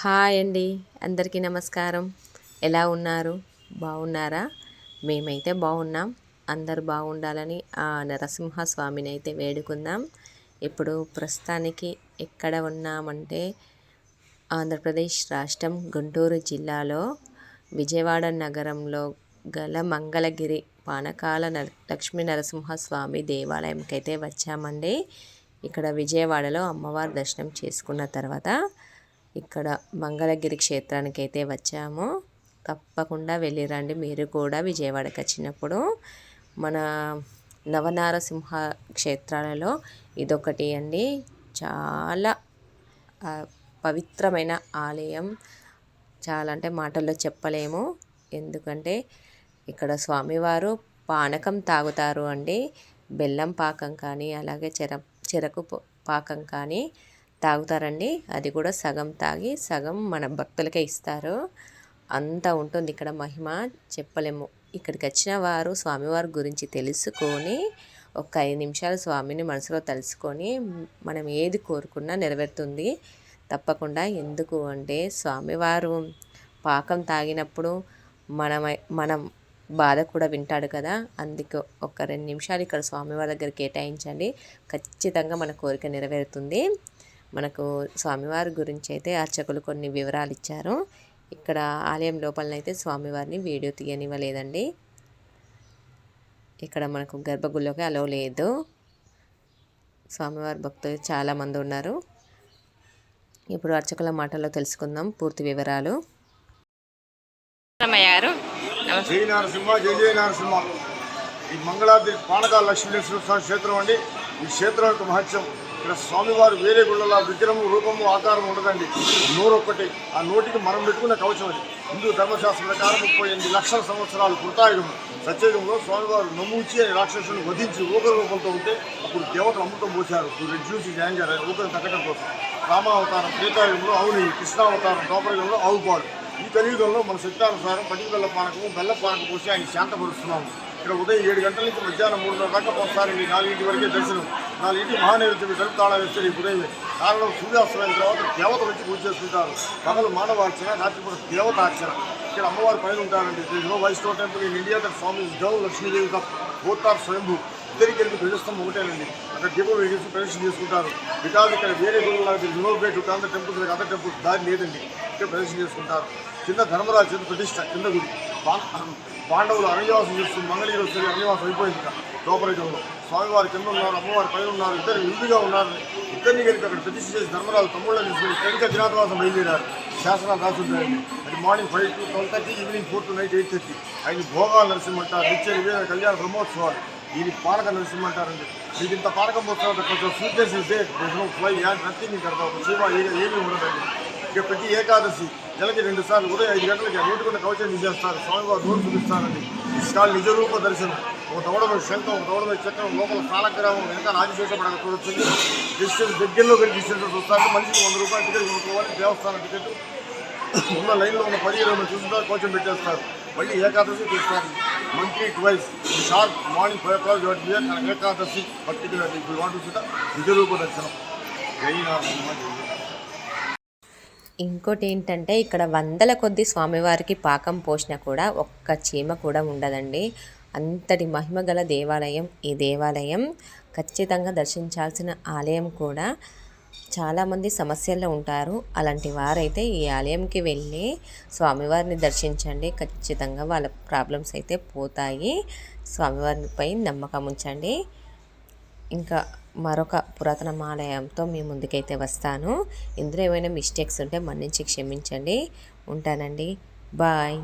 Hi అండి, అందరికీ నమస్కారం. ఎలా ఉన్నారు? బాగున్నారా? మేమైతే బాగున్నాం. అందరూ బాగుండాలని ఆ నరసింహస్వామిని అయితే వేడుకుందాం. ఇప్పుడు ప్రస్తుతానికి ఎక్కడ ఉన్నామంటే ఆంధ్రప్రదేశ్ రాష్ట్రం గుంటూరు జిల్లాలో విజయవాడ నగరంలో గల మంగళగిరి పానకాల లక్ష్మీ నరసింహస్వామి దేవాలయంకి అయితే వచ్చామండి. ఇక్కడ విజయవాడలో అమ్మవారి దర్శనం చేసుకున్న తర్వాత ఇక్కడ మంగళగిరి క్షేత్రానికి అయితే వచ్చాము. తప్పకుండా వెళ్ళిరండి మీరు కూడా విజయవాడకి వచ్చినప్పుడు. మన నవనారసింహ క్షేత్రాలలో ఇదొకటి అండి. చాలా పవిత్రమైన ఆలయం. చాలా అంటే మాటల్లో చెప్పలేము. ఎందుకంటే ఇక్కడ స్వామివారు పానకం తాగుతారు అండి. బెల్లం పాకం కానీ అలాగే చెరకు పాకం కానీ తాగుతారండి. అది కూడా సగం తాగి సగం మన భక్తులకే ఇస్తారు. అంత ఉంటుంది ఇక్కడ మహిమ చెప్పలేము. ఇక్కడికి వచ్చిన వారు స్వామివారి గురించి తెలుసుకొని ఒక 5 నిమిషాలు స్వామిని మనసులో తలుసుకొని మనం ఏది కోరుకున్నా నెరవేరుతుంది తప్పకుండా. ఎందుకు అంటే స్వామివారు పాకం తాగినప్పుడు మనం బాధ కూడా వింటాడు కదా. అందుకు ఒక 2 నిమిషాలు ఇక్కడ స్వామివారి దగ్గర కేటాయించండి. ఖచ్చితంగా మన కోరిక నెరవేరుతుంది. మనకు స్వామివారి గురించి అయితే అర్చకులు కొన్ని వివరాలు ఇచ్చారు. ఇక్కడ ఆలయం లోపలనైతే స్వామివారిని వీడియో తీయనివ్వలేదండి. ఇక్కడ మనకు గర్భగుడిలోకి అలో లేదు. స్వామివారి భక్తులు చాలామంది ఉన్నారు. ఇప్పుడు అర్చకుల మాటల్లో తెలుసుకుందాం పూర్తి వివరాలు. జై నరసింహ, జై జయ నరసింహ. ఈ మంగళాద్రి పానకాల లక్ష్మీనరసింహ క్షేత్రం అండి. ఈ క్షేత్రం యొక్క మహత్యం, ఇక్కడ స్వామివారు వేరే గుళ్ళలో విగ్రహము రూపము ఆకారం ఉండదండి. నోరు ఒక్కటి, ఆ నోటికి మనం పెట్టుకున్న కవచం అది. హిందూ ధర్మశాస్త్ర ప్రకారం 38 లక్షల సంవత్సరాలు కృతాయుగం సత్యయుగంలో స్వామివారు నమ్ముచి అనే రాక్షసుని వధించి ఊకర రూపంతో ఉంటే అప్పుడు దేవతలు అమృతం పోశారు. రెడ్యూస్ యాంగర్ ఊకరం తగ్గడం కోసం. రామావతారం త్రేతాయుగంలో అవుని, కృష్ణావతారం ద్వాపరయుగంలో ఆవుపాడు. ఈ కలియుగంలో మన శక్తానుసారం పటిక బెల్ల పానకము బెల్ల పానకం పోసి ఆయన శాంతపరుస్తున్నాము. ఇక్కడ ఉదయం 7 గంటల నుంచి మధ్యాహ్నం 3:30 దాకా ఒకసారి 4 వరకే దర్శనం. 4 మహానైవేద్యం తలుపు తాళాలు వేస్తారు. ఈ ఉదయం కారణం సూర్యాస్తమైన తర్వాత దేవత వచ్చి పూజ చేసుకుంటారు. పగలు మానవార్చన, రాత్రిపూట దేవతార్చన. ఇక్కడ అమ్మవారి పైన ఉంటారండి. వైష్ణవ టెంపుల్ ఇన్ ఇండియా దట్ స్వామి గౌ లక్ష్మీదేవి భూతార్ స్వయంభూ. ఇద్దరికి వెళ్ళి ప్రజస్తం ఒకటేనండి. అక్కడ దీపం వేసి ప్రదర్శన చేసుకుంటారు. బికాజ్ ఇక్కడ వేరే గురువులాగా రినోవేట్ అంత టెంపుల్స్ అదర్ టెంపుల్స్ దారి లేదండి. ఇక్కడ ప్రదర్శన చేసుకుంటారు. కింద ధర్మరాజు చేత ప్రతిష్ట కింద గుడి. పాండవులు అరణ్యవాసం చేస్తుంది. మంగళగిరి వస్తుంది, అరణ్యవాసం అయిపోయింది. ఇక లోపలికంలో స్వామివారి కింద ఉన్నారు, అమ్మవారి పైన ఉన్నారు. ఇద్దరు విడిగా ఉన్నారు. ఇద్దరిని కలిపి అక్కడ ప్రతిష్ట చేసి ధర్మరాజు తమ్ముళ్ళని తీసుకుని కనిక దినాథవాసం బయలుదేరారు. శాసనాలు రాసుంటాయండి. అది morning 5 to 12:30, evening 4 to night 8:30. ఆయన భోగాలు నరసింహంటారు. నిత్య నివేదన కళ్యాణ బ్రహ్మోత్సవాలు. ఈయన పానక నరసింహంటారండి. మీకు ఇంత పానకం పోతున్న కొంచెం స్వీట్నెస్ ఇస్తే ఫ్లై యాడ్ నథింగ్ కడతా ఒక చీమ ఏమీ ఉండదండి. ఇక ప్రతి ఏకాదశి నెలకి 2 సార్లు ఉదయం 5 గంటలకి నోటుకున్న కవచం తీసేస్తారు. స్వామివారు నోరు చూపిస్తారండి. ఇష్టాలు నిజరూప దర్శనం. ఒక దౌడమై శంఖం, ఒక దౌడమై చక్రం, లోపల స్థానగ్రామం, వెనక రాజశేషపడక చూడొచ్చు. డిస్టెన్స్ దగ్గరలో వెళ్ళి డిస్టెన్స్ చూస్తారు. మనిషికి 100 రూపాయలు టికెట్ కొనుక్కోవాలి. దేవస్థానం టికెట్ ఉన్న లైన్లో ఉన్న 10-20 చూసుకుంటారు. కవచం పెట్టేస్తారు. మళ్ళీ ఏకాదశి చూస్తారు. Monthly twice sharp morning 5 o'clock Ekadashi particular ఇప్పుడు వాటి నిజరూప దర్శనం. జై నరసింహ. ఇంకోటి ఏంటంటే ఇక్కడ వందల కొద్ది స్వామివారికి పాకం పోసినా కూడా ఒక్క చీమ కూడా ఉండదండి. అంతటి మహిమ గల దేవాలయం ఈ దేవాలయం. ఖచ్చితంగా దర్శించాల్సిన ఆలయం కూడా. చాలామంది సమస్యల్లో ఉంటారు. అలాంటి వారైతే ఈ ఆలయంకి వెళ్ళి స్వామివారిని దర్శించండి. ఖచ్చితంగా వాళ్ళ ప్రాబ్లమ్స్ అయితే పోతాయి. స్వామివారిపై నమ్మకం ఉంచండి. ఇంకా మరొక పురాతన ఆలయంతో మీ ముందుకైతే వస్తాను. ఇందులో ఏమైనా మిస్టేక్స్ ఉంటే మన్నించి క్షమించండి. ఉంటానండి. బాయ్.